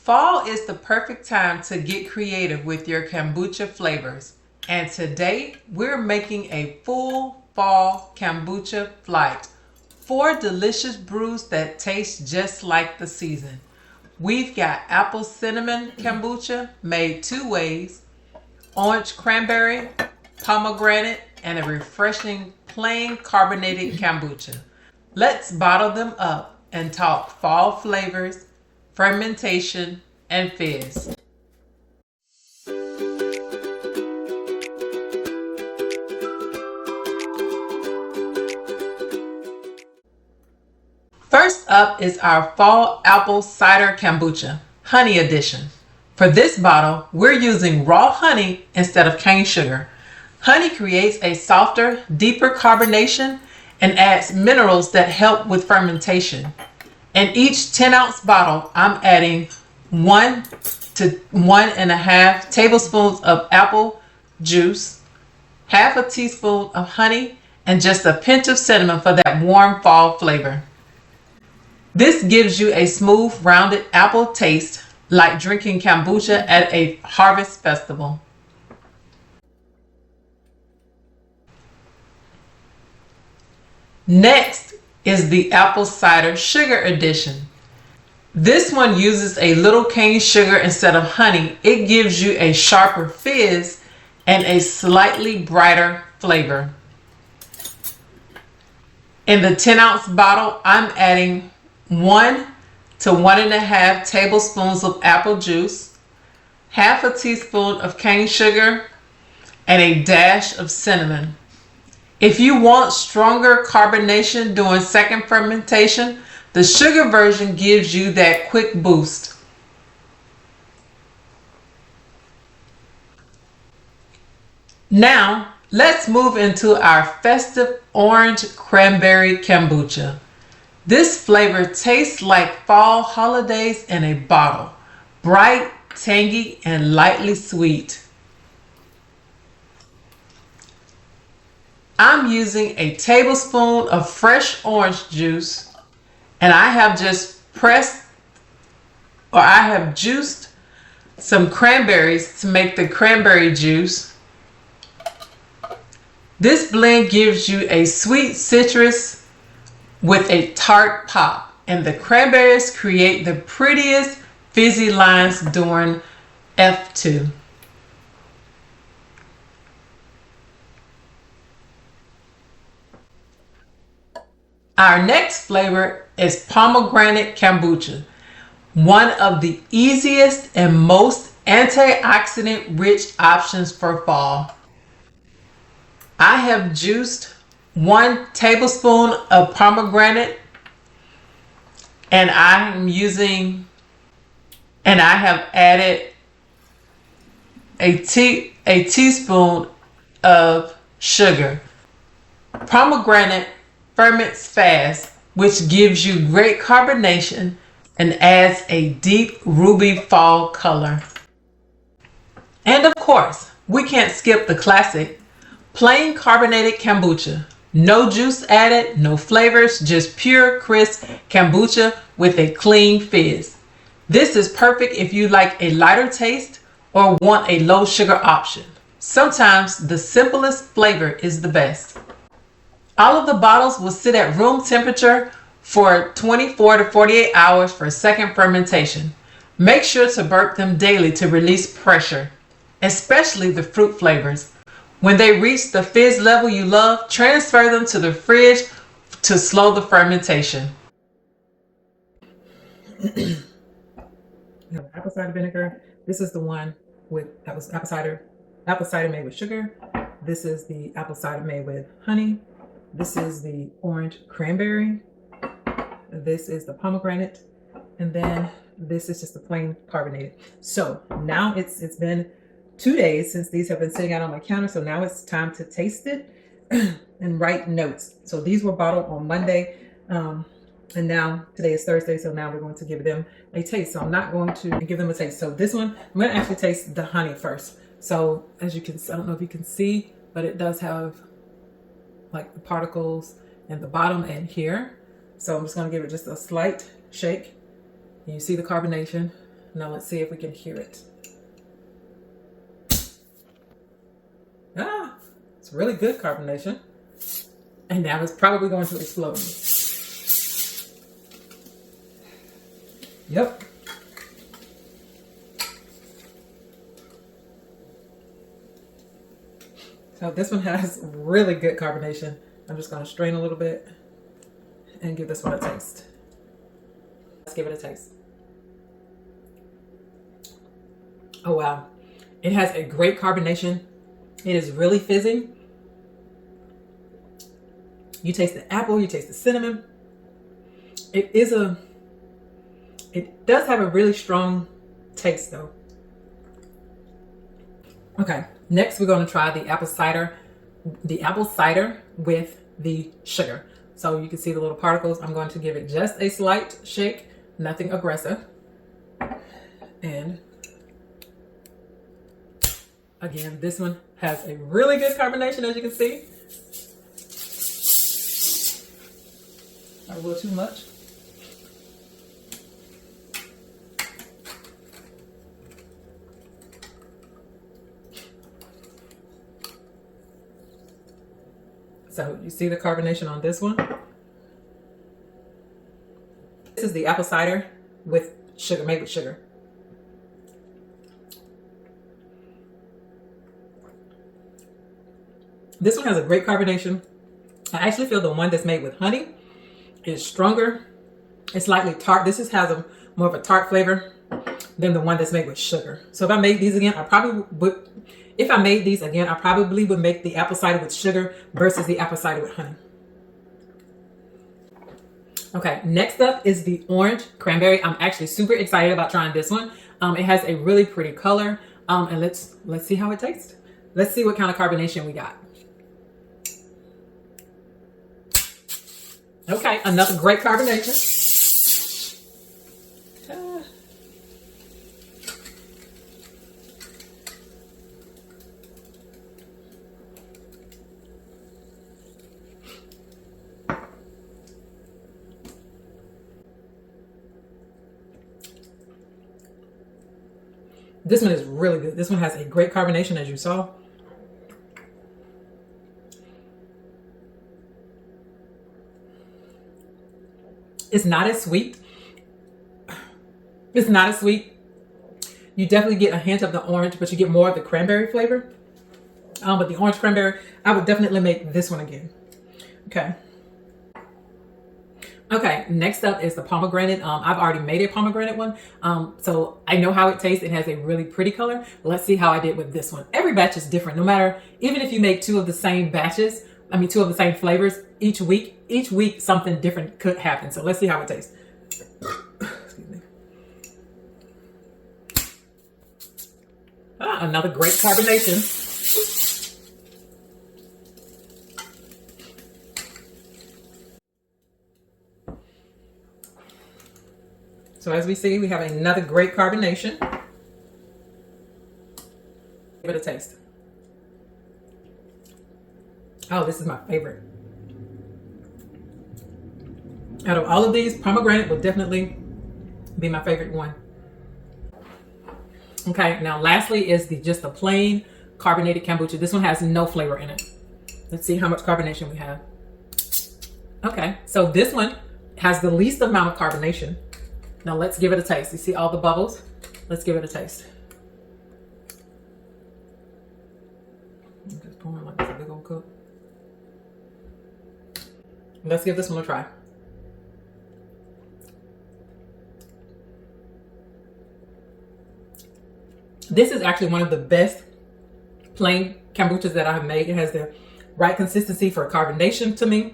Fall is the perfect time to get creative with your kombucha flavors. And today we're making a full fall kombucha flight. 4 delicious brews that taste just like the season. We've got apple cinnamon kombucha made 2 ways, orange-cranberry, pomegranate, and a refreshing plain carbonated kombucha. Let's bottle them up and talk fall flavors, fermentation, and fizz. First up is our fall apple cider kombucha, honey edition. For this bottle, we're using raw honey instead of cane sugar. Honey creates a softer, deeper carbonation and adds minerals that help with fermentation. In each 10-ounce bottle, I'm adding 1 to 1.5 tablespoons of apple juice, half a teaspoon of honey, and just a pinch of cinnamon for that warm fall flavor. This gives you a smooth, rounded apple taste, like drinking kombucha at a harvest festival. Next is the apple cider sugar edition. This one uses a little cane sugar instead of honey. It gives you a sharper fizz and a slightly brighter flavor. In the 10-ounce bottle, I'm adding 1 to 1.5 tablespoons of apple juice, half a teaspoon of cane sugar, and a dash of cinnamon. If you want stronger carbonation during second fermentation, the sugar version gives you that quick boost. Now, let's move into our festive orange-cranberry kombucha. This flavor tastes like fall holidays in a bottle, bright, tangy, and lightly sweet. I'm using a tablespoon of fresh orange juice, and I have juiced some cranberries to make the cranberry juice. This blend gives you a sweet citrus with a tart pop, and the cranberries create the prettiest fizzy lines during F2. Our next flavor is Pomegranate Kombucha, one of the easiest and most antioxidant-rich options for fall. I have juiced 1 tablespoon of pomegranate, and I have added a teaspoon of sugar. Pomegranate ferments fast, which gives you great carbonation and adds a deep ruby fall color. And of course, we can't skip the classic plain carbonated kombucha. No juice added, no flavors, just pure crisp kombucha with a clean fizz. This is perfect if you like a lighter taste or want a low sugar option. Sometimes the simplest flavor is the best. All of the bottles will sit at room temperature for 24 to 48 hours for second fermentation. Make sure to burp them daily to release pressure, especially the fruit flavors. When they reach the fizz level you love, transfer them to the fridge to slow the fermentation. You have apple cider vinegar. This is the one that was apple cider made with sugar. This is the apple cider made with honey. This is the orange cranberry. This is the pomegranate. And then this is just the plain carbonated. So now it's been 2 days since these have been sitting out on my counter. So now it's time to taste it and write notes. So these were bottled on Monday. And now today is Thursday. So now we're going to give them a taste. So I'm not going to give them a taste. So this one, I'm going to actually taste the honey first. So as you can, I don't know if you can see, but it does have like the particles in the bottom and here. So I'm just going to give it just a slight shake. And you see the carbonation. Now let's see if we can hear it. Ah, it's really good carbonation. And now it's probably going to explode. Yep. So this one has really good carbonation. I'm just going to strain a little bit and give this one a taste. Let's give it a taste. Oh wow. It has a great carbonation. It is really fizzy. You taste the apple, you taste the cinnamon. It does have a really strong taste though. Okay, next we're going to try the apple cider with the sugar. So you can see the little particles. I'm going to give it just a slight shake, nothing aggressive. And again, this one has a really good carbonation, as you can see. Not a little too much. So you see the carbonation on this one. This is the apple cider with sugar, made with sugar. This one has a great carbonation. I actually feel the one that's made with honey is stronger. It's slightly tart. This has a more of a tart flavor than the one that's made with sugar. So if I made these again, I probably would. If I made these again, I probably would make the apple cider with sugar versus the apple cider with honey. Okay, next up is the orange cranberry. I'm actually super excited about trying this one. It has a really pretty color. And let's see how it tastes. Let's see what kind of carbonation we got. Okay, another great carbonation. This one is really good. This one has a great carbonation, as you saw. It's not as sweet. It's not as sweet. You definitely get a hint of the orange, but you get more of the cranberry flavor. But the orange cranberry, I would definitely make this one again. Okay. Okay, next up is the pomegranate. I've already made a pomegranate one, so I know how it tastes. It has a really pretty color. Let's see how I did with this one. Every batch is different, no matter, even if you make two of the same batches, two of the same flavors each week something different could happen. So let's see how it tastes. Excuse me. Another great carbonation. So as we see, we have another great carbonation. Give it a taste. Oh, this is my favorite. Out of all of these, pomegranate will definitely be my favorite one. Okay, now lastly is just the plain carbonated kombucha. This one has no flavor in it. Let's see how much carbonation we have. Okay, so this one has the least amount of carbonation. Now let's give it a taste. You see all the bubbles? Let's give it a taste. I'm just pouring like it's a big old cup. Let's give this one a try. This is actually one of the best plain kombuchas that I have made. It has the right consistency for carbonation to me.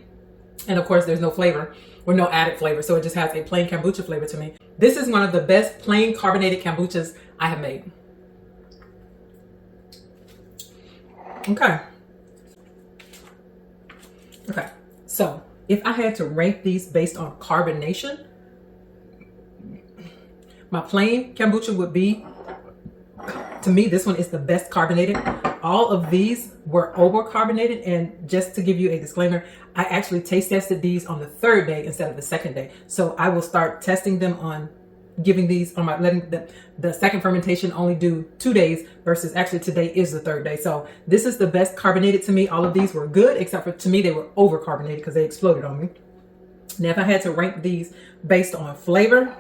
And of course, there's no flavor or no added flavor. So it just has a plain kombucha flavor to me. This is one of the best plain carbonated kombuchas I have made. Okay. Okay. So if I had to rank these based on carbonation, my plain kombucha would be, to me, this one is the best carbonated. All of these were over carbonated, and just to give you a disclaimer, I actually taste tested these on the third day instead of the second day. So I will start testing them on giving these on my letting the second fermentation only do 2 days versus actually today is the 3rd day. So this is the best carbonated to me. All of these were good, except for to me they were over carbonated because they exploded on me. Now, if I had to rank these based on flavor,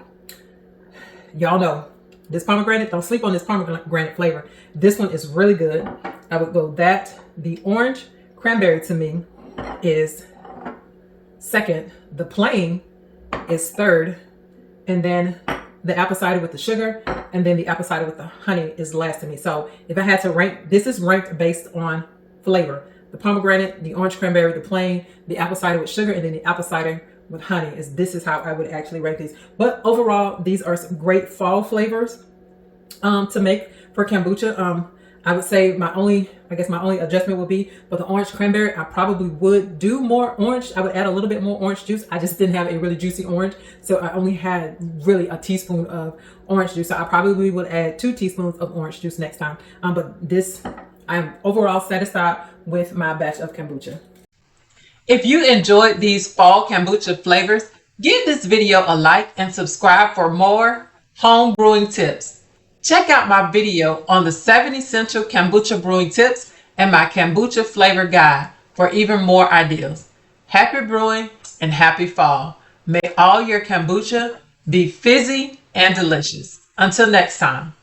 y'all know this pomegranate, don't sleep on this pomegranate flavor. This one is really good. I would go that. The orange cranberry to me is second. The plain is third. And then the apple cider with the sugar, and then the apple cider with the honey is last to me. So if I had to rank, this is ranked based on flavor. The pomegranate, the orange cranberry, the plain, the apple cider with sugar, and then the apple cider with honey. This is how I would actually rate these. But overall, these are some great fall flavors to make for kombucha. I would say my only adjustment would be for the orange cranberry. I probably would do more orange. I would add a little bit more orange juice. I just didn't have a really juicy orange, so I only had really a teaspoon of orange juice. So I probably would add 2 teaspoons of orange juice next time. But this, I'm overall satisfied with my batch of kombucha. If you enjoyed these fall kombucha flavors, give this video a like and subscribe for more home brewing tips. Check out my video on the 7 essential kombucha brewing tips and my kombucha flavor guide for even more ideas. Happy brewing and happy fall. May all your kombucha be fizzy and delicious. Until next time.